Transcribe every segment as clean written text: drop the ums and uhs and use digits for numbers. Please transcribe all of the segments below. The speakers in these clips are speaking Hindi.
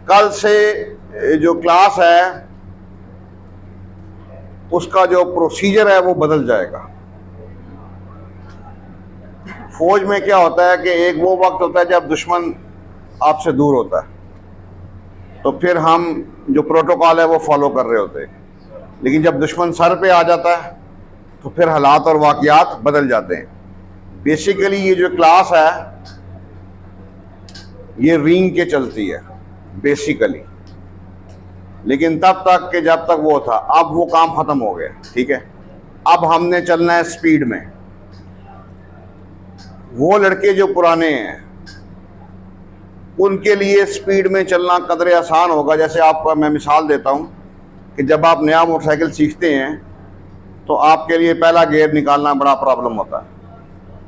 कल से जो क्लास है उसका जो प्रोसीजर है वो बदल जाएगा। फौज में क्या होता है कि एक वो वक्त होता है जब दुश्मन आपसे दूर होता है, तो फिर हम जो प्रोटोकॉल है वो फॉलो कर रहे होते हैं, लेकिन जब दुश्मन सर पे आ जाता है तो फिर हालात और वाकयात बदल जाते हैं। बेसिकली ये जो क्लास है ये रिंग के चलती है बेसिकली, लेकिन तब तक के जब तक वो था, अब वो काम खत्म हो गया। ठीक है, अब हमने चलना है स्पीड में। वो लड़के जो पुराने हैं उनके लिए स्पीड में चलना कदरे आसान होगा। जैसे आपका मैं मिसाल देता हूं कि जब आप नया मोटरसाइकिल सीखते हैं तो आपके लिए पहला गियर निकालना बड़ा प्रॉब्लम होता है।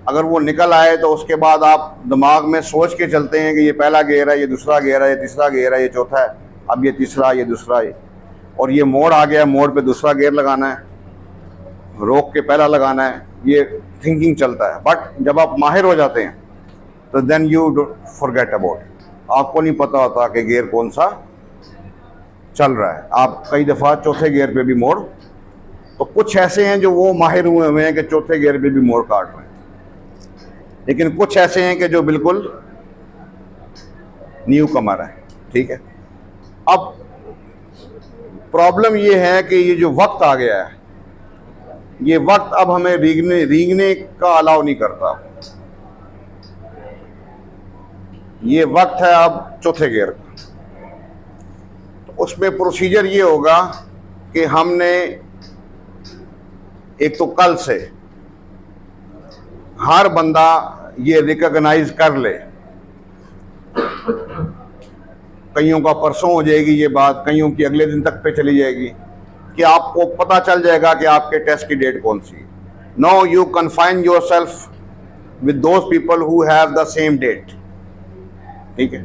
अगर वो निकल आए तो उसके बाद आप दिमाग में सोच के चलते हैं कि ये पहला गियर है, ये दूसरा गियर है, ये तीसरा गियर है, ये चौथा है, अब ये तीसरा, ये दूसरा है, और ये मोड़ आ गया, मोड़ पे दूसरा गियर लगाना है, रोक के पहला लगाना है। ये थिंकिंग चलता है। बट जब आप माहिर हो जाते हैं तो देन यू फॉरगेट अबाउट, आपको नहीं पता होता कि गियर कौन सा चल रहा है। आप कई दफ़ा चौथे गियर पे भी मोड़, तो कुछ ऐसे हैं जो वो माहिर हुए हैं कि चौथे गियर पे भी मोड़ काट रहे हैं, लेकिन कुछ ऐसे हैं कि जो बिल्कुल न्यू कमर है। ठीक है, अब प्रॉब्लम ये है कि ये जो वक्त आ गया है, ये वक्त अब हमें रींगने का अलाउ नहीं करता। ये वक्त है अब चौथे गियर का। तो उसमें प्रोसीजर ये होगा कि हमने एक तो कल से हर बंदा ये रिकॉग्नाइज कर ले, कईयों का परसों हो जाएगी ये बात, कईयों की अगले दिन तक पे चली जाएगी, कि आपको पता चल जाएगा कि आपके टेस्ट की डेट कौन सी है। No you confine yourself with those people who have the same date. ठीक है,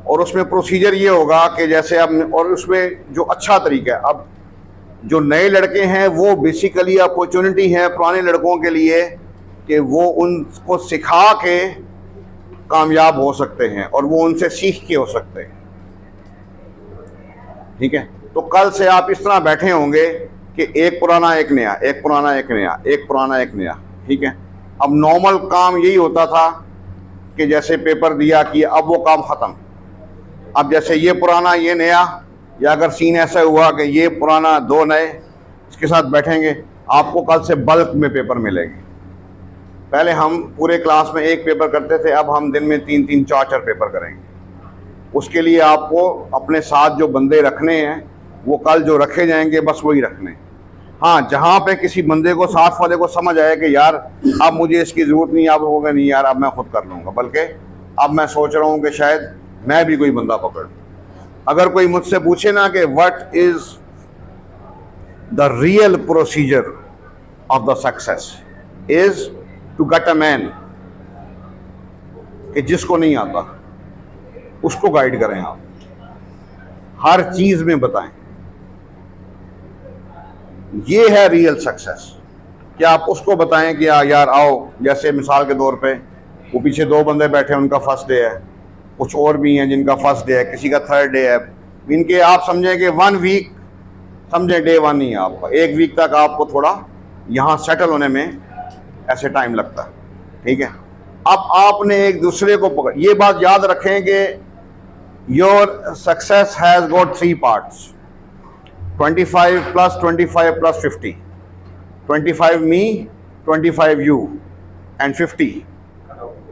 और उसमें प्रोसीजर ये होगा कि जैसे अब, और उसमें जो अच्छा तरीका है, अब जो नए लड़के हैं वो बेसिकली अपॉर्चुनिटी है पुराने लड़कों के लिए कि वो उनको सिखा के कामयाब हो सकते हैं और वो उनसे सीख के हो सकते हैं। ठीक है, तो कल से आप इस तरह बैठे होंगे कि एक पुराना एक नया, एक पुराना एक नया, एक पुराना एक नया। ठीक है, अब नॉर्मल काम यही होता था कि जैसे पेपर दिया कि अब वो काम खत्म। अब जैसे ये पुराना ये नया, या अगर सीन ऐसा हुआ कि ये पुराना दो नए इसके साथ बैठेंगे, आपको कल से बल्क में पेपर मिलेंगे। पहले हम पूरे क्लास में एक पेपर करते थे, अब हम दिन में 3-3 4-4 पेपर करेंगे। उसके लिए आपको अपने साथ जो बंदे रखने हैं वो कल जो रखे जाएंगे बस वही रखने। हाँ, जहाँ पे किसी बंदे को साथ वाले को समझ आए कि यार अब मुझे इसकी ज़रूरत नहीं, अब होगा नहीं यार, अब मैं खुद कर लूँगा, बल्कि अब मैं सोच रहा हूँ कि शायद मैं भी कोई बंदा पकड़। अगर कोई मुझसे पूछे ना कि what is the real procedure of the success is to get a man, कि जिसको नहीं आता उसको गाइड करें, आप हर चीज़ में बताएं। ये है रियल सक्सेस, कि आप उसको बताएं कि यार आओ, जैसे मिसाल के तौर पे वो पीछे 2 बंदे बैठे हैं, उनका फर्स्ट डे है, कुछ और भी हैं जिनका फर्स्ट डे है, किसी का थर्ड डे है। इनके आप समझें कि 1 वीक समझें, डे 1 नहीं है आपका, 1 वीक तक आपको थोड़ा यहाँ सेटल होने में ऐसे टाइम लगता है। ठीक है, अब आपने एक दूसरे को पकड़, ये बात याद रखें कि your success has got 3 parts, 25 + 25 + 50, 25 me, 25 you and 50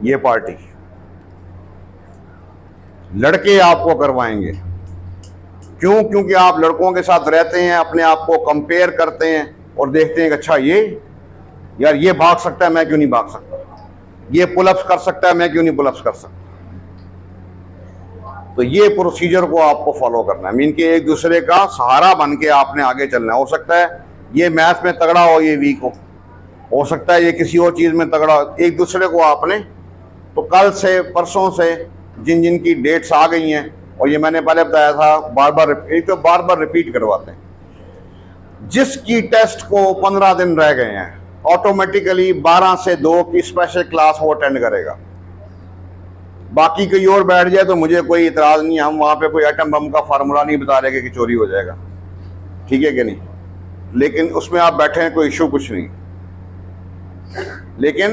ये पार्टी लड़के आपको करवाएंगे। क्यों? क्योंकि आप लड़कों के साथ रहते हैं, अपने आप को कंपेयर करते हैं और देखते हैं कि अच्छा ये यार ये भाग सकता है, मैं क्यों नहीं भाग सकता, ये पुलअप्स कर सकता है, मैं क्यों नहीं पुलअप्स कर सकता। तो ये प्रोसीजर को आपको फॉलो करना है, मीन कि एक दूसरे का सहारा बन के आपने आगे चलना है। हो सकता है ये मैथ में तगड़ा हो, ये वीक हो सकता है ये किसी और चीज़ में तगड़ा हो, एक दूसरे को आपने, तो कल से परसों से जिन जिन की डेट्स आ गई हैं, और ये मैंने पहले बताया था, बार बार रिपीट करवाते हैं। जिसकी टेस्ट को 15 दिन रह गए हैं, ऑटोमेटिकली 12 से 2 की स्पेशल क्लास वो अटेंड करेगा। बाकी कोई और बैठ जाए तो मुझे कोई इतराज़ नहीं, हम वहाँ पे कोई एटम बम का फार्मूला नहीं बता रहे कि चोरी हो जाएगा, ठीक है कि नहीं। लेकिन उसमें आप बैठे हैं, कोई इशू कुछ नहीं। लेकिन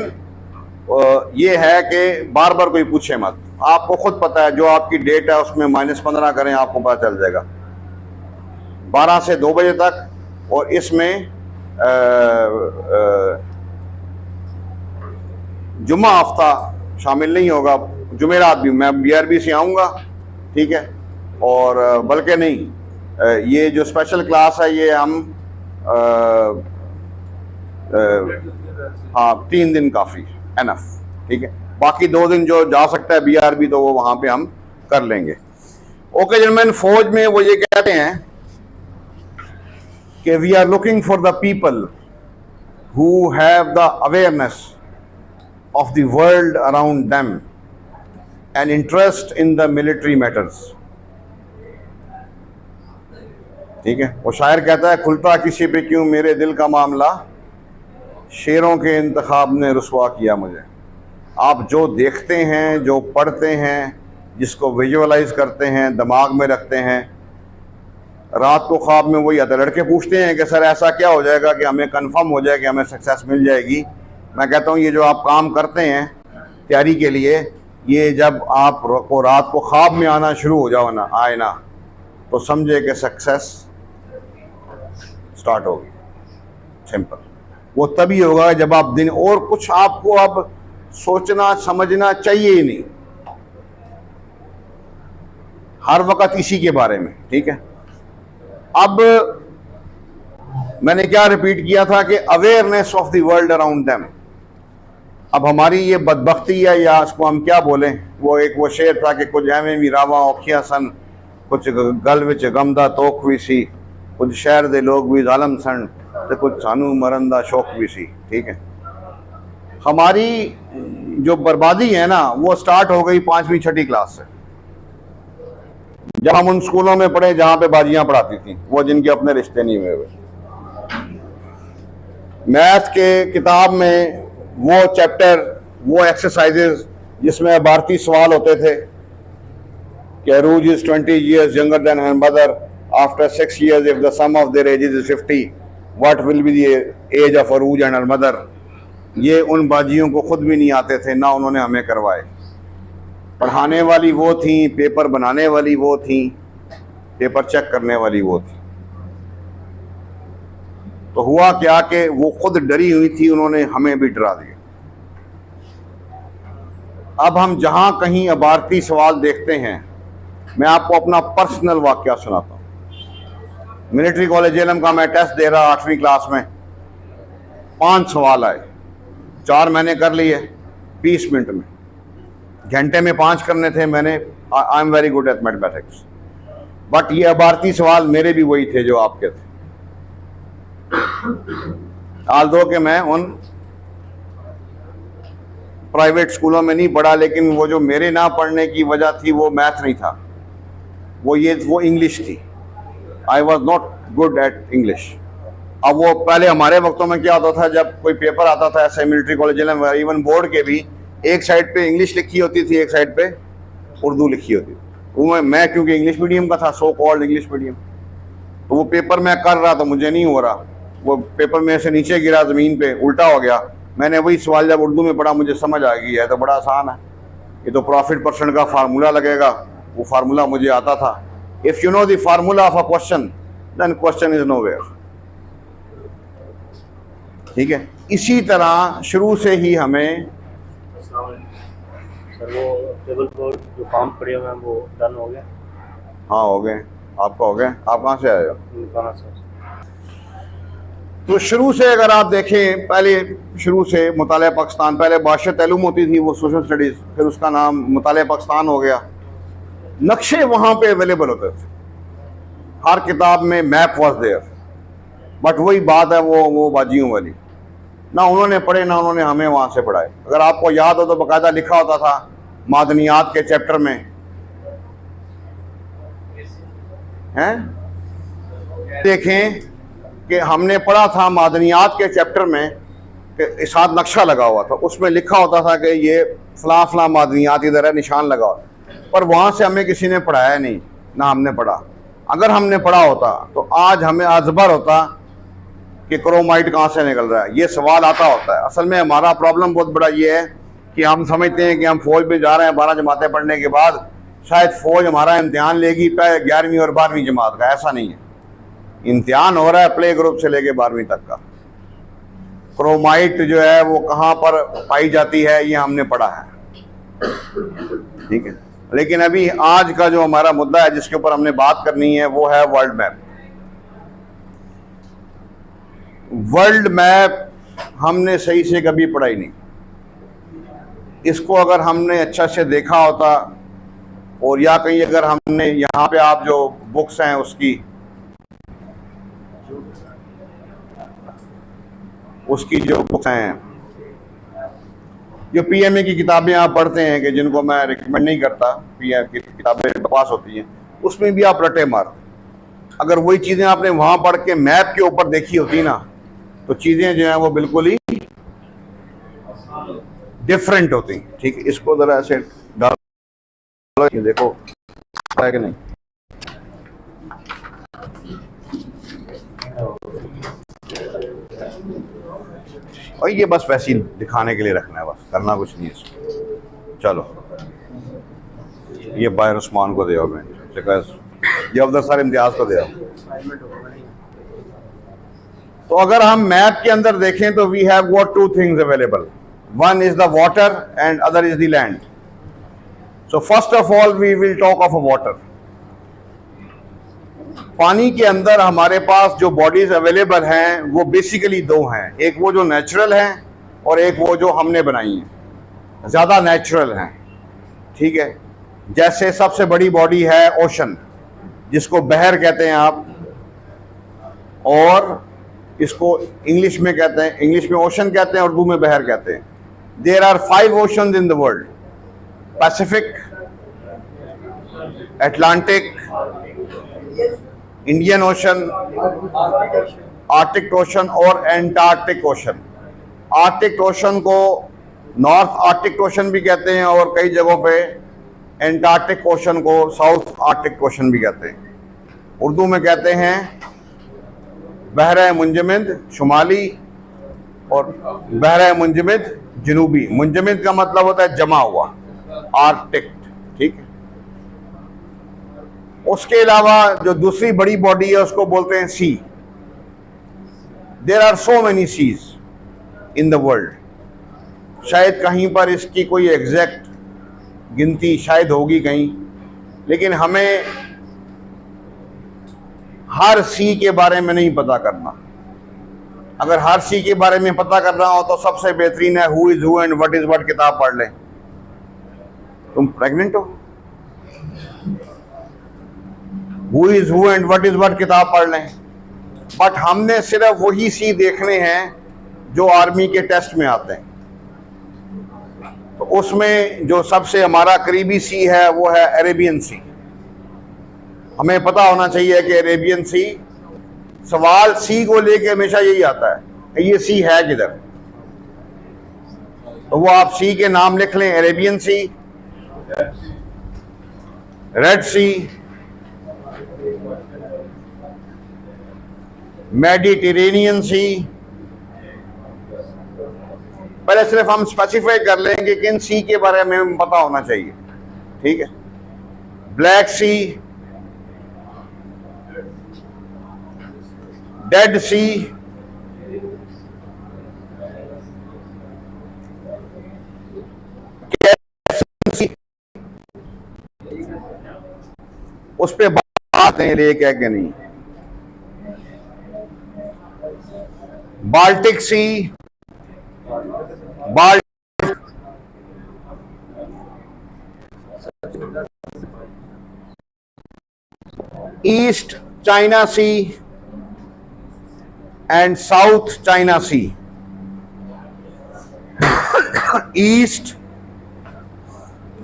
ये है कि बार बार कोई पूछे मत, आपको खुद पता है जो आपकी डेट है उसमें -15 करें, आपको पता चल जाएगा 12 से 2 बजे तक। और इसमें जुम्मा हफ्ता शामिल नहीं होगा, जुमेरात भी मैं BRB से आऊँगा, ठीक है। और बल्कि नहीं, ये जो स्पेशल क्लास है ये हम हाँ 3 दिन काफ़ी एनफ, ठीक है। बाकी 2 दिन जो जा सकता है BRB तो वो वहाँ पे हम कर लेंगे। ओके जेंटलमैन, फौज में वो ये कहते हैं कि we are looking for the people who have the awareness of the world around them and interest in the military matters, ठीक है। वो शायर कहता है, खुलता किसी पे क्यों मेरे दिल का मामला, शेरों के इंतखाब ने रुसवा किया मुझे। आप जो देखते हैं, जो पढ़ते हैं, जिसको विजुअलाइज करते हैं, दिमाग में रखते हैं, रात को ख्वाब में वही आते। लड़के पूछते हैं कि सर ऐसा क्या हो जाएगा कि हमें कंफर्म हो जाए कि हमें सक्सेस मिल जाएगी। मैं कहता हूँ ये जो आप काम करते हैं तैयारी के लिए, ये जब आप को रात को ख्वाब में आना शुरू हो जाओ ना, आए ना, तो समझे कि सक्सेस स्टार्ट होगी। सिंपल, वो तभी होगा जब आप दिन, और कुछ आपको अब सोचना समझना चाहिए ही नहीं, हर वक्त इसी के बारे में, ठीक है। अब मैंने क्या रिपीट किया था कि awareness of the world around them. अब हमारी ये बदबख्ती है, या इसको हम क्या बोलें, वो शेर था कि कुछ एवें भी रावा औखिया सन, कुछ गल विच गमदा तोख भी सी, कुछ शहर दे लोग भी जालम सन, तो कुछ सानू मरंदा शौक भी सी, ठीक है। हमारी जो बर्बादी है ना, वो स्टार्ट हो गई 5वीं 6ठी क्लास से, जब हम उन स्कूलों में पढ़े जहां पे बाजियां पढ़ाती थी, वो जिनके अपने रिश्ते नहीं हुए हुए। मैथ के किताब में वो चैप्टर, वो एक्सरसाइजेज जिसमें भारतीय सवाल होते थे कि अरूज is 20 years younger than her mother, after 6 years if the sum of their ages is 50, what will be the age of Arooj and her mother। ये उन बाजियों को खुद भी नहीं आते थे, ना उन्होंने हमें करवाए। पढ़ाने वाली वो थी, पेपर बनाने वाली वो थी, पेपर चेक करने वाली वो थी। तो हुआ क्या कि वो खुद डरी हुई थी, उन्होंने हमें भी डरा दिया। अब हम जहां कहीं अबारती सवाल देखते हैं, मैं आपको अपना पर्सनल वाकया सुनाता हूं। मिलिट्री कॉलेज जेलम का मैं टेस्ट दे रहा 8वीं क्लास में, 5 सवाल आए, 4 मैंने कर लिए 20 मिनट में, घंटे में 5 करने थे मैंने। I am very good at mathematics, but ये अबारती सवाल मेरे भी वही थे जो आपके थे। हाल दो कि मैं उन प्राइवेट स्कूलों में नहीं पढ़ा, लेकिन वो जो मेरे ना पढ़ने की वजह थी वो मैथ नहीं था, वो इंग्लिश थी। I was not good at English. अब वो पहले हमारे वक्तों में क्या होता था, जब कोई पेपर आता था ऐसे मिलिट्री कॉलेज में, इवन बोर्ड के भी, एक साइड पे इंग्लिश लिखी होती थी, एक साइड पे उर्दू लिखी होती थी। वो मैं क्योंकि इंग्लिश मीडियम का था, सो कॉल्ड इंग्लिश मीडियम, तो वो पेपर मैं कर रहा तो मुझे नहीं हो रहा, वो पेपर मेरे से नीचे गिरा, ज़मीन पे उल्टा हो गया। मैंने वही सवाल जब उर्दू में पढ़ा, मुझे समझ आ गई है तो बड़ा आसान है, ये तो प्रॉफिट परसेंट का फार्मूला लगेगा। वो फार्मूला मुझे आता था। If you know the formula of a question, then question is nowhere, ठीक है। इसी तरह शुरू से ही हमें, सर वो टेबल पर जो फॉर्म पड़े हुए हैं वो डन हो गए? हाँ हो गए, आपका हो गया। आप कहाँ से आए हो? कहाँ सर? तो शुरू से अगर आप देखें, पहले शुरू से मुताले पाकिस्तान, पहले बादशाह तैलुम होती थी वो सोशल स्टडीज़, फिर उसका नाम मुताले पाकिस्तान हो गया। नक्शे वहाँ पे अवेलेबल होते थे, हर किताब में मैप वॉज देयर, बट वही बात है वो बाजियों वाली, ना उन्होंने पढ़े ना उन्होंने हमें वहाँ से पढ़ाए। अगर आपको याद हो तो बाकायदा लिखा होता था मादनियात के चैप्टर में, हैं देखें कि हमने पढ़ा था मादनियात के चैप्टर में के साथ नक्शा लगा हुआ था, उसमें लिखा होता था कि ये फला फला मादनियात इधर है, निशान लगा हुआ। पर वहाँ से हमें किसी ने पढ़ाया नहीं, ना हमने पढ़ा। अगर हमने पढ़ा होता तो आज हमें अजबर होता कि क्रोमाइट कहाँ से निकल रहा है, ये सवाल आता होता है। असल में हमारा प्रॉब्लम बहुत बड़ा ये है कि हम समझते हैं कि हम फौज में जा रहे हैं 12 जमातें पढ़ने के बाद, शायद फौज हमारा इम्तिहान लेगी 11वीं और 12वीं जमात का। ऐसा नहीं है, इम्तिहान हो रहा है प्ले ग्रुप से लेके 12वीं तक का। क्रोमाइट जो है वो कहाँ पर पाई जाती है ये हमने पढ़ा है, ठीक है। लेकिन अभी आज का जो हमारा मुद्दा है जिसके ऊपर हमने बात करनी है वो है वर्ल्ड मैप। वर्ल्ड मैप हमने सही से कभी पढ़ा ही नहीं। इसको अगर हमने अच्छा से देखा होता, और या कहीं अगर हमने यहाँ पे आप जो बुक्स हैं उसकी जो बुक्स हैं, जो पीएमए की किताबें आप पढ़ते हैं, कि जिनको मैं रिकमेंड नहीं करता, पीएम की किताबें बकवास होती हैं, उसमें भी आप रटे मार। अगर वही चीज़ें आपने वहाँ पढ़ के मैप के ऊपर देखी होती ना, तो चीज़ें जो हैं वो बिल्कुल ही डिफरेंट होती। ठीक, इसको ज़रा ऐसे डालो, देखो है कि नहीं। और ये बस वैसे ही दिखाने के लिए रखना है, बस करना कुछ नहीं है इसको। चलो ये बायर उस्मान को दे, ये अफजल सर इम्तियाज को दे। तो अगर हम मैप के अंदर देखें तो we have got two things available, one is the water and other is the land. So first of all we will talk of water. पानी के अंदर हमारे पास जो बॉडीज अवेलेबल हैं वो बेसिकली दो हैं, एक वो जो नेचुरल हैं और एक वो जो हमने बनाई हैं। ज़्यादा नेचुरल हैं, ठीक है। जैसे सबसे बड़ी बॉडी है ओशन, जिसको बहर कहते हैं आप, और इसको इंग्लिश में कहते हैं, इंग्लिश में ओशन कहते हैं, उर्दू में बहर कहते हैं। There are 5 oceans in the world, Pacific, Atlantic, Indian Ocean, Arctic Ocean और एंटार्क्टिक ओशन। आर्टिक ओशन को नॉर्थ आर्टिक ओशन भी कहते हैं और कई जगहों पे एंटार्क्टिक ओशन को साउथ आर्टिक ओशन भी कहते हैं। उर्दू में कहते हैं बहरा मुंजमद शुमाली और बहरा मुंजमद जनूबी। मुंजमद का मतलब होता है जमा हुआ, आर्कटिक, ठीक है। उसके अलावा जो दूसरी बड़ी बॉडी है उसको बोलते हैं sea. There are so many seas in the world. शायद कहीं पर इसकी कोई एग्जैक्ट गिनती शायद होगी कहीं, लेकिन हमें हर सी के बारे में नहीं पता करना। अगर हर सी के बारे में पता करना हो तो सबसे बेहतरीन है who is who and what is what किताब पढ़ लें। तुम प्रेग्नेंट हो, who is who and what is what किताब पढ़ लें। बट हमने सिर्फ वही सी देखने हैं जो आर्मी के टेस्ट में आते हैं। तो उसमें जो सबसे हमारा करीबी सी है वो है अरेबियन सी। हमें पता होना चाहिए कि अरेबियन सी, सवाल सी को लेके हमेशा यही आता है कि ये सी है किधर। तो वो आप सी के नाम लिख लें, अरेबियन सी, रेड सी, मेडिटेरेनियन सी। पहले सिर्फ हम स्पेसिफाई कर लेंगे कि किन सी के बारे में हमें पता होना चाहिए, ठीक है। ब्लैक सी, डेड सी, उस पे बात है एक है कि नहीं। Baltic Sea, East China Sea and South China Sea. East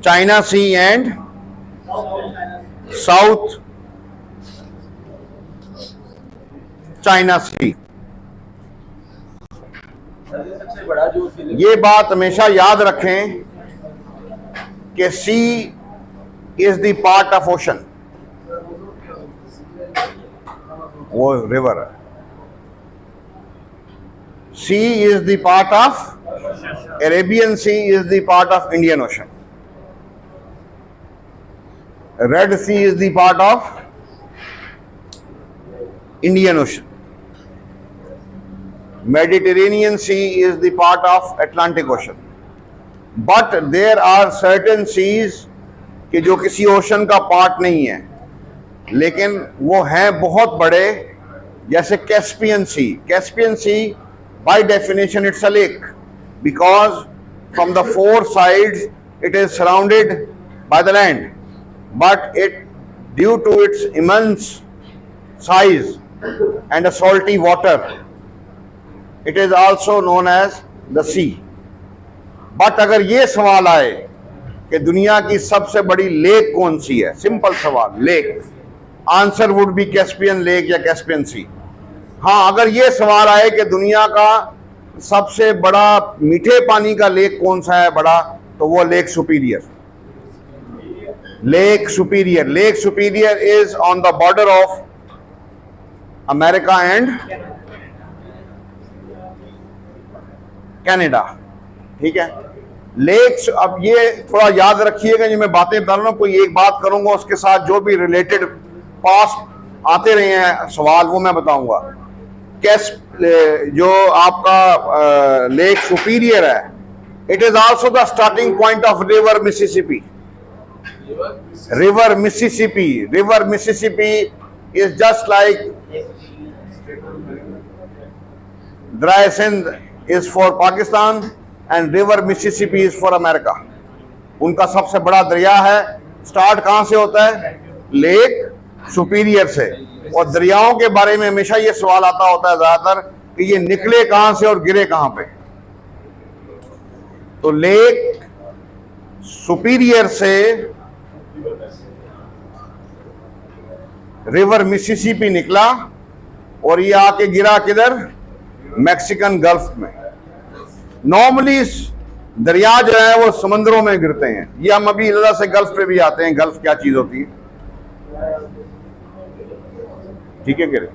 China Sea and South China Sea. सबसे बड़ा जो ये बात हमेशा याद रखें कि sea is the part of ocean, वो रिवर है। Sea is the part of Arabian Sea, is the part of Indian Ocean. Red Sea is the part of Indian Ocean. Mediterranean Sea is the part of Atlantic Ocean. But there are certain seas कि जो किसी ओशन का पार्ट नहीं है, लेकिन वो हैं बहुत बड़े, जैसे Caspian Sea. Caspian Sea by definition it's a lake, because from the four sides it is surrounded by the land, but it due to its immense size and a salty water, it is also known as the sea. But अगर ये सवाल आए कि दुनिया की सबसे बड़ी लेक कौन सी है, सिंपल सवाल, lake, answer would be Caspian lake या कैस्पियन सी। हाँ, अगर ये सवाल आए कि दुनिया का सबसे बड़ा मीठे पानी का लेक कौन सा है बड़ा, तो वो lake superior. Lake superior, lake superior is on the border of America and Canada, ठीक है। लेक्स, अब ये थोड़ा याद रखिएगा, ये मैं बातें बता रहा हूं, कोई एक बात करूंगा उसके साथ जो भी रिलेटेड पास आते रहे हैं सवाल वो मैं बताऊंगा। जो आपका लेक सुपीरियर है, it is also the starting point of river Mississippi. River Mississippi, river Mississippi is just like dry Sindh is for Pakistan and river Mississippi is for America. उनका सबसे बड़ा दरिया है। स्टार्ट कहां से होता है? लेक सुपीरियर से। और दरियाओं के बारे में हमेशा ये सवाल आता होता है ज्यादातर कि ये निकले कहां से और गिरे कहां पे। तो लेक सुपीरियर से रिवर मिसिसिपी निकला और ये आके गिरा किधर? मैक्सिकन गल्फ में। नॉर्मली दरिया जो है वो समुद्रों में गिरते हैं। ये हम अभी इल्ला से गल्फ पे भी आते हैं, गल्फ क्या चीज होती है, ठीक है। गिरे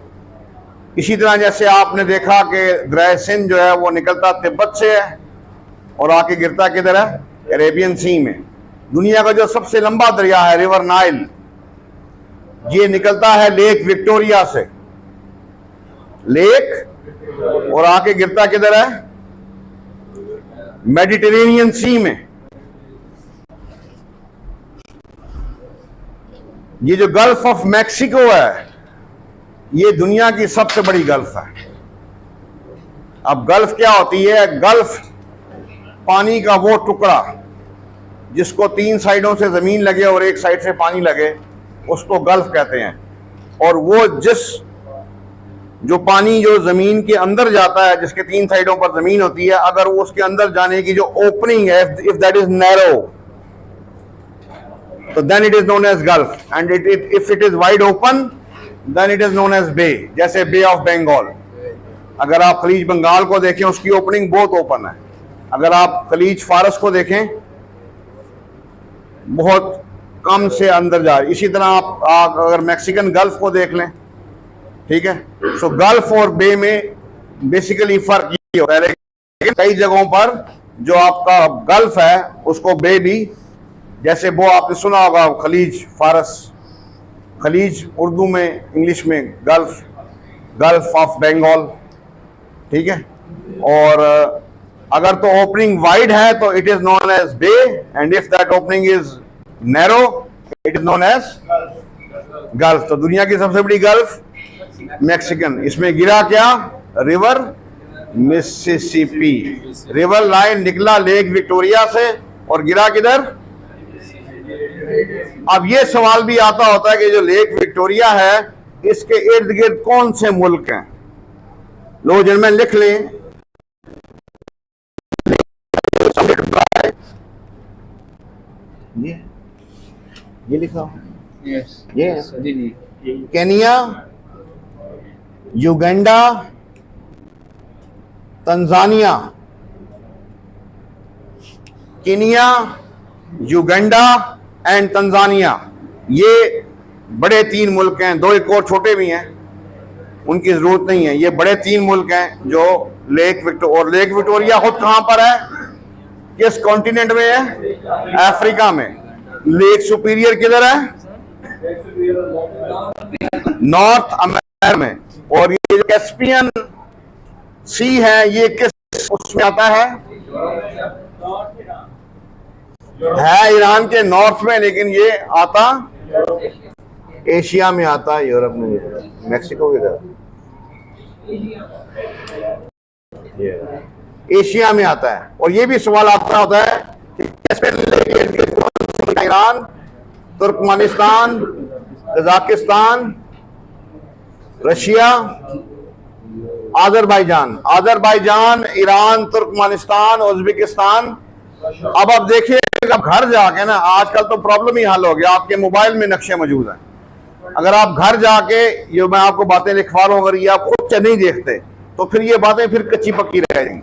इसी तरह जैसे आपने देखा कि ड्राई सिंध जो है वो निकलता तिब्बत से है और आके गिरता किधर है? अरेबियन सी में। दुनिया का जो सबसे लंबा दरिया है रिवर नाइल, ये निकलता है लेक विक्टोरिया से, लेक, और आके गिरता किधर है? मेडिटेरेनियन सी में। ये जो गल्फ ऑफ मैक्सिको है, ये दुनिया की सबसे बड़ी गल्फ है। अब गल्फ क्या होती है? गल्फ पानी का वो टुकड़ा जिसको तीन साइडों से जमीन लगे और एक साइड से पानी लगे, उसको गल्फ कहते हैं। और वो जो पानी जो जमीन के अंदर जाता है, जिसके तीन साइडों पर जमीन होती है, अगर वो उसके अंदर जाने की जो ओपनिंग है, इफ दैट इज नैरो, तो then it is known as gulf. And if it is wide open then it is known as bay. जैसे बे ऑफ बंगाल, अगर आप खलीज बंगाल को देखें उसकी ओपनिंग बहुत ओपन है। अगर आप खलीज फारस को देखें बहुत कम से अंदर जा रही। इसी तरह आप अगर मैक्सिकन गल्फ को देख लें, ठीक है। सो गल्फ और बे में बेसिकली फर्क ये होता है, लेकिन कई जगहों पर जो आपका गल्फ है उसको बे भी, जैसे वो आपने सुना होगा खलीज फारस, खलीज उर्दू में, इंग्लिश में गल्फ, गल्फ ऑफ बंगाल, ठीक है। और अगर तो ओपनिंग वाइड है तो it is known as bay, and if that opening is narrow it is known as gulf. तो दुनिया की सबसे बड़ी गल्फ मैक्सिकन, इसमें गिरा क्या? River Mississippi. रिवर लाइन निकला लेक विक्टोरिया से और गिरा किधर? अब ये सवाल भी आता होता है कि जो लेक विक्टोरिया है इसके इर्द गिर्द कौन से मुल्क हैं? लोग जिनमें लिख लें, ये लिखा हो, ये Kenya, Uganda, Tanzania, Kenya, Uganda and Tanzania, ये बड़े 3 मुल्क हैं। 2 एक और छोटे भी हैं, उनकी जरूरत नहीं है। ये बड़े 3 मुल्क हैं जो लेक विक्टोरिया खुद कहां पर है, किस कॉन्टिनेंट में है? अफ्रीका में। लेक सुपीरियर किधर है? नॉर्थ अमेरिका में। और ये जो कैस्पियन सी है, ये किस उसमें आता है? ईरान के नॉर्थ में, लेकिन ये आता एशिया में आता है, यूरोप में नहीं, मैक्सिको की तरफ, एशिया में आता है। और ये भी सवाल आता होता है कि Iran, Turkmenistan, Kazakhstan, Russia, Azerbaijan, Iran, Turkmenistan, Uzbekistan. अब देखिए, अब घर जाके ना, आजकल तो प्रॉब्लम ही हल हो गया, आपके मोबाइल में नक्शे मौजूद हैं। अगर आप घर जाके ये मैं आपको बातें लिखवा रहा हूं, अगर ये आप खुद से नहीं देखते तो फिर ये बातें फिर कच्ची पक्की रह जाएंगी।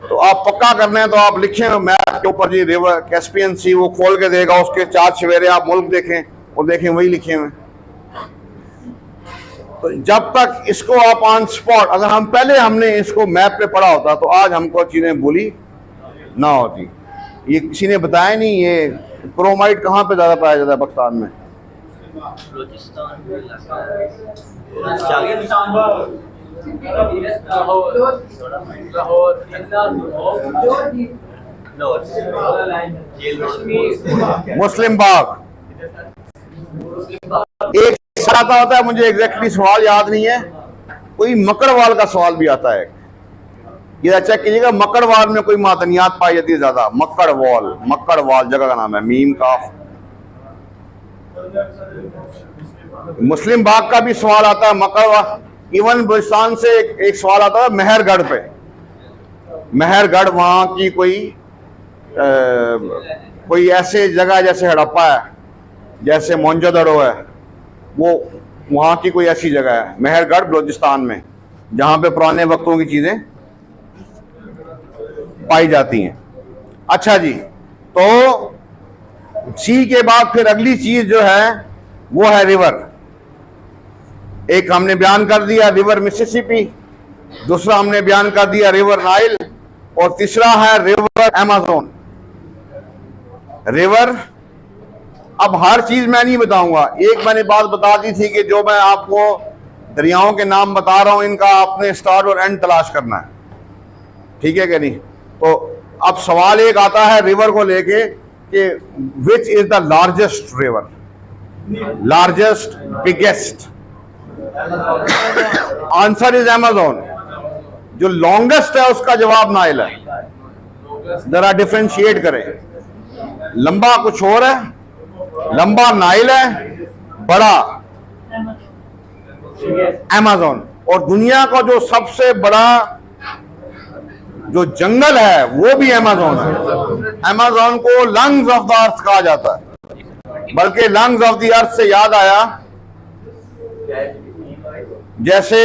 तो आप पक्का करना है तो आप लिखें मैप के ऊपर जी रिवर कैस्पियन सी, वो खोल के देगा, उसके 4 सवेरे आप मुल्क देखें और देखें वही लिखे हुए। तो जब तक इसको आप ऑन स्पॉट, अगर हमने इसको मैप पे पढ़ा होता तो आज हमको चीजें भूली ना होती। ये किसी ने बताया नहीं, ये क्रोमाइट कहाँ पे ज्यादा पाया जाता है पाकिस्तान में? मुस्लिम बाग। एक आता होता है, मुझे एग्जैक्टली सवाल याद नहीं है, कोई मकड़वाल का सवाल भी आता है। ये चेक कीजिएगा, मकड़वाल में कोई मादनियात पाई जाती है ज्यादा। मकड़वाल जगह का नाम है, मीम काफ। मुस्लिम बाग का भी सवाल आता है, मकड़वाल। इवन बलुचिस्तान से एक सवाल आता है मेहरगढ़ पे। मेहरगढ़ वहां की कोई ऐसे जगह जैसे हड़प्पा है, जैसे मोहनजोदड़ो है, वो वहां की कोई ऐसी जगह है मेहरगढ़ बलूचिस्तान में, जहां पे पुराने वक्तों की चीजें पाई जाती हैं। अच्छा जी, तो सी के बाद फिर अगली चीज जो है वो है रिवर। एक हमने बयान कर दिया रिवर मिसिसिपी, दूसरा हमने बयान कर दिया रिवर नाइल, और तीसरा है रिवर अमेज़न। रिवर, अब हर चीज मैं नहीं बताऊंगा। एक मैंने बात बता दी थी कि जो मैं आपको दरियाओं के नाम बता रहा हूं, इनका आपने स्टार्ट और एंड तलाश करना है, ठीक है कि नहीं? तो अब सवाल एक आता है रिवर को लेके कि which is the largest river, largest, biggest. Answer is Amazon. जो लॉन्गेस्ट है उसका जवाब नाइल है। जरा डिफरेंशिएट करें, लंबा कुछ और है, लंबा नाइल है, बड़ा अमेज़न। और दुनिया का जो सबसे बड़ा जो जंगल है वो भी अमेज़न है। अमेज़न को लंग्स ऑफ द अर्थ कहा जाता है। बल्कि लंग्स ऑफ द अर्थ से याद आया, जैसे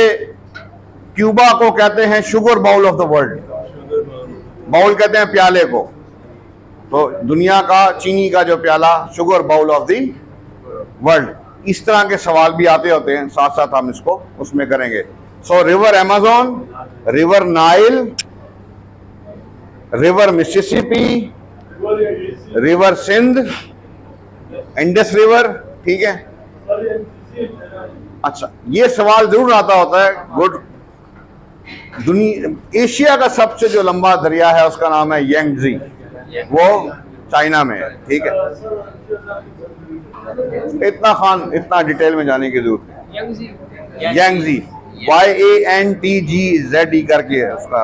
क्यूबा को कहते हैं sugar bowl of the world, bowl कहते हैं प्याले को, तो दुनिया का चीनी का जो प्याला, sugar bowl of the world. इस तरह के सवाल भी आते होते हैं, साथ साथ हम इसको उसमें करेंगे। So river Amazon, river Nile, river Mississippi, river Sindh, Indus river, ठीक है। अच्छा, ये सवाल जरूर आता होता है, गुड। एशिया का सबसे जो लंबा दरिया है उसका नाम है यांगजी, वो चाइना में है, ठीक है। इतना डिटेल में जाने की जरूरत है। यांगजी, YANTGZ करके है उसका,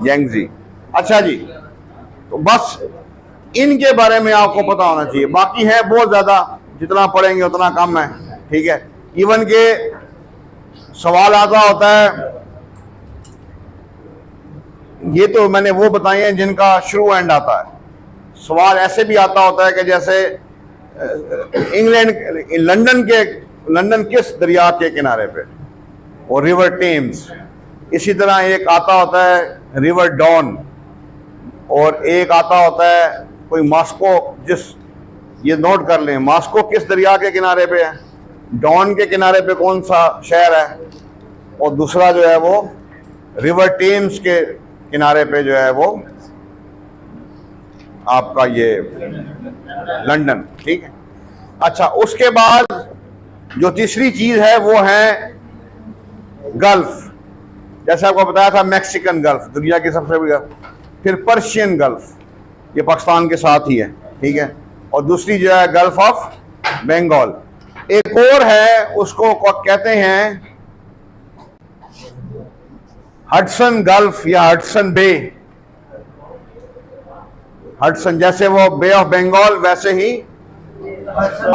यांगजी। अच्छा जी, तो बस इनके बारे में आपको पता होना चाहिए। बाकी है बहुत ज्यादा, जितना पढ़ेंगे उतना कम है, ठीक है। इवन के सवाल आता होता है, ये तो मैंने वो बताए हैं जिनका शुरू एंड आता है। सवाल ऐसे भी आता होता है कि जैसे लंदन किस दरिया के किनारे पे, और रिवर टेम्स, इसी तरह एक आता होता है रिवर डॉन, और एक आता होता है कोई मॉस्को, ये नोट कर लें, मॉस्को किस दरिया के किनारे पे है, डॉन के किनारे पे कौन सा शहर है, और दूसरा जो है वो रिवर टेम्स के किनारे पे जो है वो आपका ये लंदन। ठीक है। अच्छा, उसके बाद जो तीसरी चीज है वो है गल्फ। जैसे आपको बताया था मैक्सिकन गल्फ दुनिया की सबसे बड़ी गल्फ, फिर पर्शियन गल्फ, ये पाकिस्तान के साथ ही है। ठीक है। और दूसरी जो है गल्फ ऑफ बंगाल। एक और है, उसको कहते हैं हडसन गल्फ या हडसन बे। हडसन जैसे वो बे ऑफ बंगाल वैसे ही।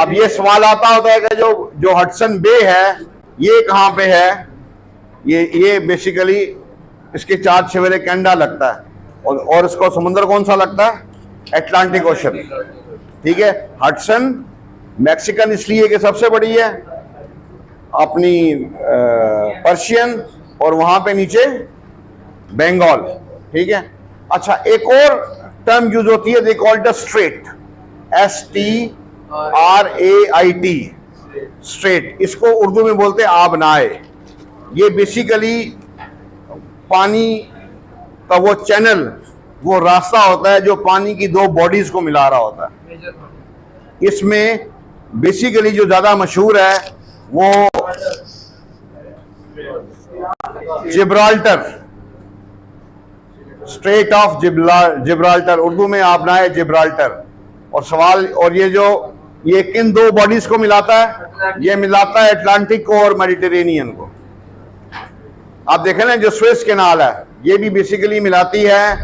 अब ये सवाल आता होता है कि जो हडसन बे है ये कहाँ पे है। ये बेसिकली इसके 4 सवेरे कनाडा लगता है, और इसको समुद्र कौन सा लगता है, अटलांटिक ओशन। ठीक है। हडसन मैक्सिकन इसलिए कि सबसे बड़ी है, अपनी पर्शियन, और वहां पे नीचे बंगाल। ठीक है। अच्छा, एक और टर्म यूज होती है, they called the straight, STRAIT, straight. इसको उर्दू में बोलते हैं आबनाए। ये बेसिकली पानी का वो चैनल, वो रास्ता होता है जो पानी की 2 बॉडीज को मिला रहा होता है। इसमें बेसिकली जो ज्यादा मशहूर है वो Gibraltar, straight of Gibraltar, Urdu में आबनाए जिब्राल्टर। और सवाल, और ये किन 2 बॉडीज को मिलाता है, ये मिलाता है अटलांटिक को और मेडिटेरेनियन को। आप देखें ना, जो स्विस कैनाल है ये भी बेसिकली मिलाती है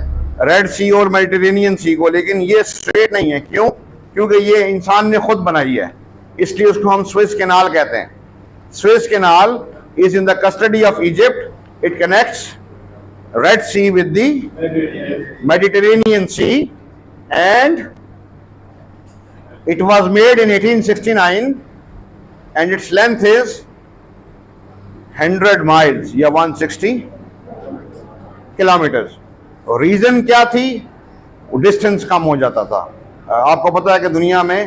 रेड सी और मेडिटेरेनियन सी को, लेकिन ये स्ट्रेट नहीं है। क्यों? क्योंकि ये इंसान ने खुद बनाई है, इसलिए उसको हम स्विस कैनाल कहते हैं। Swiss canal is in the custody of Egypt. It connects Red Sea with the Mediterranean Sea, and it was made in 1869 and its length is 100 miles या 160 किलोमीटर। रीजन क्या थी? डिस्टेंस कम हो जाता था। आपको पता है कि दुनिया में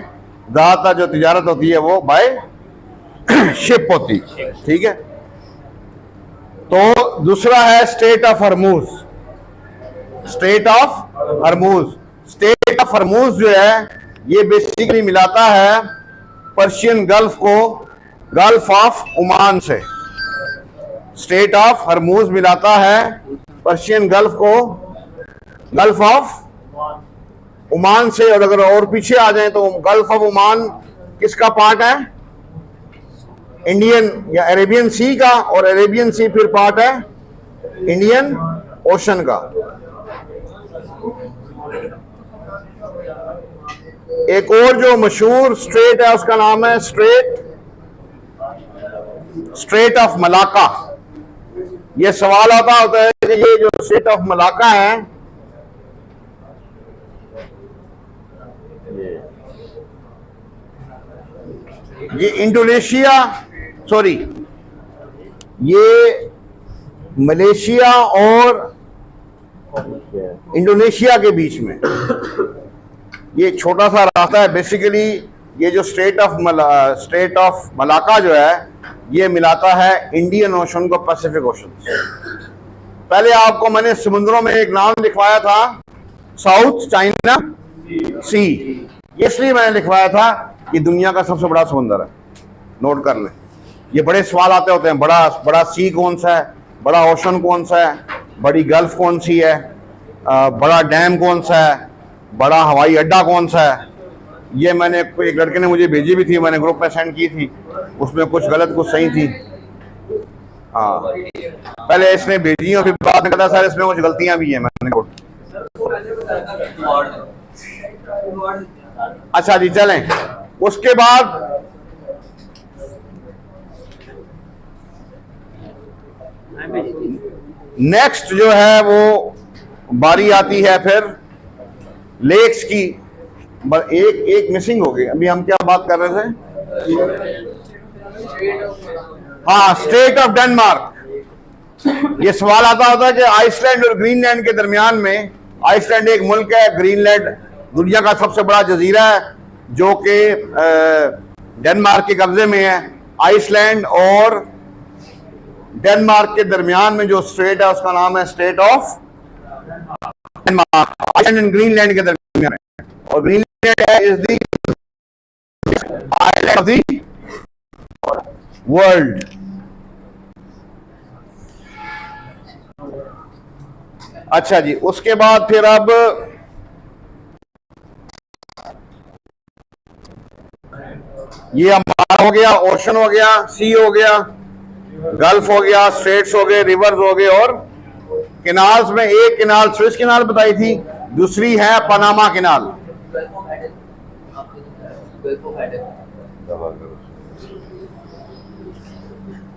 ज्यादातर जो तिजारत होती है वो बाय शिप होती। ठीक है। तो दूसरा है state of Hormuz. State of Hormuz, state of Hormuz जो है ये बेसिकली मिलाता है पर्शियन गल्फ को गल्फ ऑफ ओमान से। स्टेट ऑफ हरमूज मिलाता है पर्शियन गल्फ को गल्फ ऑफ ओमान से। और अगर और पीछे आ जाए तो गल्फ ऑफ ओमान किसका पार्ट है? इंडियन या अरेबियन सी का, और अरेबियन सी फिर पार्ट है इंडियन ओशन का। एक और जो मशहूर स्ट्रेट है उसका नाम है स्ट्रेट ऑफ मलाका। ये सवाल आता होता है कि ये जो स्ट्रेट ऑफ मलाका है ये इंडोनेशिया, सॉरी, ये मलेशिया और इंडोनेशिया के बीच में ये छोटा सा रास्ता है। बेसिकली ये जो स्ट्रेट ऑफ मलाका जो है ये मिलाता है इंडियन ओशन को पैसिफिक ओशन से। पहले आपको मैंने समुद्रों में एक नाम लिखवाया था, साउथ चाइना सी। इसलिए मैंने लिखवाया था कि दुनिया का सबसे बड़ा समुद्र है। नोट कर लें, ये बड़े सवाल आते होते हैं, बड़ा सी कौन सा है, बड़ा ओशन कौन सा है, बड़ी गल्फ कौन सी है, बड़ा डैम कौन सा है, बड़ा हवाई अड्डा कौन सा है। ये मैंने एक लड़के ने मुझे भेजी भी थी, मैंने ग्रुप में सेंड की थी, उसमें कुछ गलत कुछ सही थी। हाँ, पहले इसने भेजी और फिर बाद में कहता सर इसमें कुछ गलतियां भी हैं। मैंने को अच्छा जी चलें। उसके बाद नेक्स्ट जो है वो बारी आती है फिर लेक्स की। एक मिसिंग हो गई। अभी हम क्या बात कर रहे थे? हाँ, स्टेट ऑफ डेनमार्क। ये सवाल आता होता है कि आइसलैंड और ग्रीनलैंड के दरमियान में, आइसलैंड एक मुल्क है, ग्रीनलैंड दुनिया का सबसे बड़ा जजीरा है जो कि डेनमार्क के कब्जे में है। आइसलैंड और डेनमार्क के दरमियान में जो स्टेट है उसका नाम है state of Denmark. Iceland and Greenland के दरमियान है, और ग्रीनलैंड है is the island of the world. अच्छा जी, उसके बाद फिर अब ये हमारा हो गया, ओशन हो गया, सी हो गया, गल्फ हो गया, स्ट्रेट्स हो गए, रिवर्स हो गए, और किनाल्स में एक किनाल स्विस किनाल बताई थी, दूसरी है पनामा किनाल।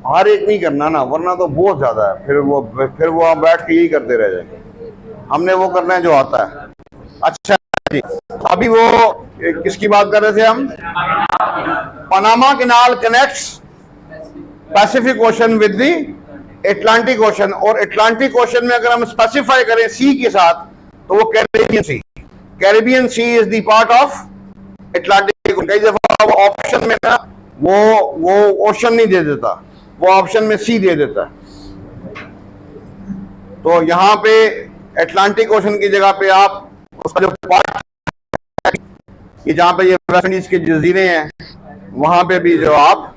हर एक नहीं करना ना, वरना तो बहुत ज्यादा है, फिर वो आप बैठ के यही करते रह जाएंगे। हमने वो करना है जो आता है। अच्छा जी, अभी वो किसकी बात कर रहे थे हम? Panama canal connects Pacific ocean with the Atlantic ocean, और एटलांटिक ओशन में अगर हम स्पेसिफाई करें सी के साथ तो वो Caribbean Sea. Caribbean Sea is the part of Atlantic. कई दफा वो ऑप्शन में ना वो ओशन नहीं दे देता, वो ऑप्शन में सी दे देता है। तो यहां पे एटलांटिक ओशन की जगह पे आप उसका जो पार्ट, ये जहां पे ये वेस्ट इंडीज के जजीरे हैं, वहां पे भी जो आप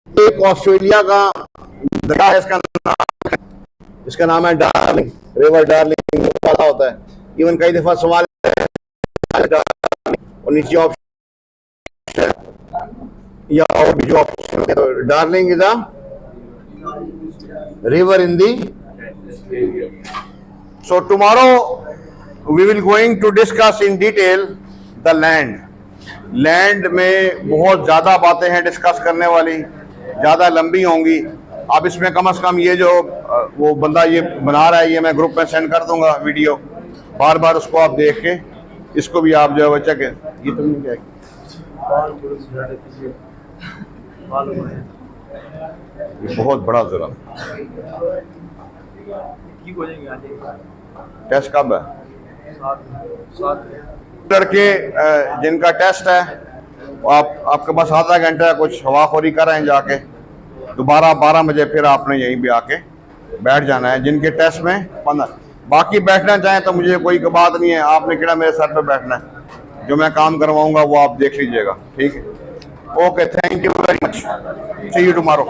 एक ऑस्ट्रेलिया का दरिया है, इसका नाम है डार्लिंग, रिवर डार्लिंग। पता होता है, इवन कई दफा सवाल और नीचे ऑप्शन या और भी जो ऑप्शन है, तो Darling is a river in the. So tomorrow we will going to discuss in detail the land. Land में बहुत ज्यादा बातें हैं डिस्कस करने वाली, ज्यादा लंबी होंगी। अब इसमें कम से कम ये जो वो बंदा ये बना रहा है, ये मैं ग्रुप में सेंड कर दूंगा वीडियो, बार बार उसको आप देख के इसको भी आप जो है बच्चा के ये तो नहीं क्या ये बहुत बड़ा जुर्म। टेस्ट कब है? करके जिनका टेस्ट है आपके पास आधा घंटा कुछ हवाखोरी कर रहे हैं, जाके दोबारा 12 बजे फिर आपने यहीं भी आके बैठ जाना है। जिनके टेस्ट में 15, बाकी बैठना चाहें तो मुझे कोई बात नहीं है, आपने केड़ा मेरे सर पे बैठना है, जो मैं काम करवाऊंगा वो आप देख लीजिएगा, ठीक है? Okay, thank you very much, see you tomorrow.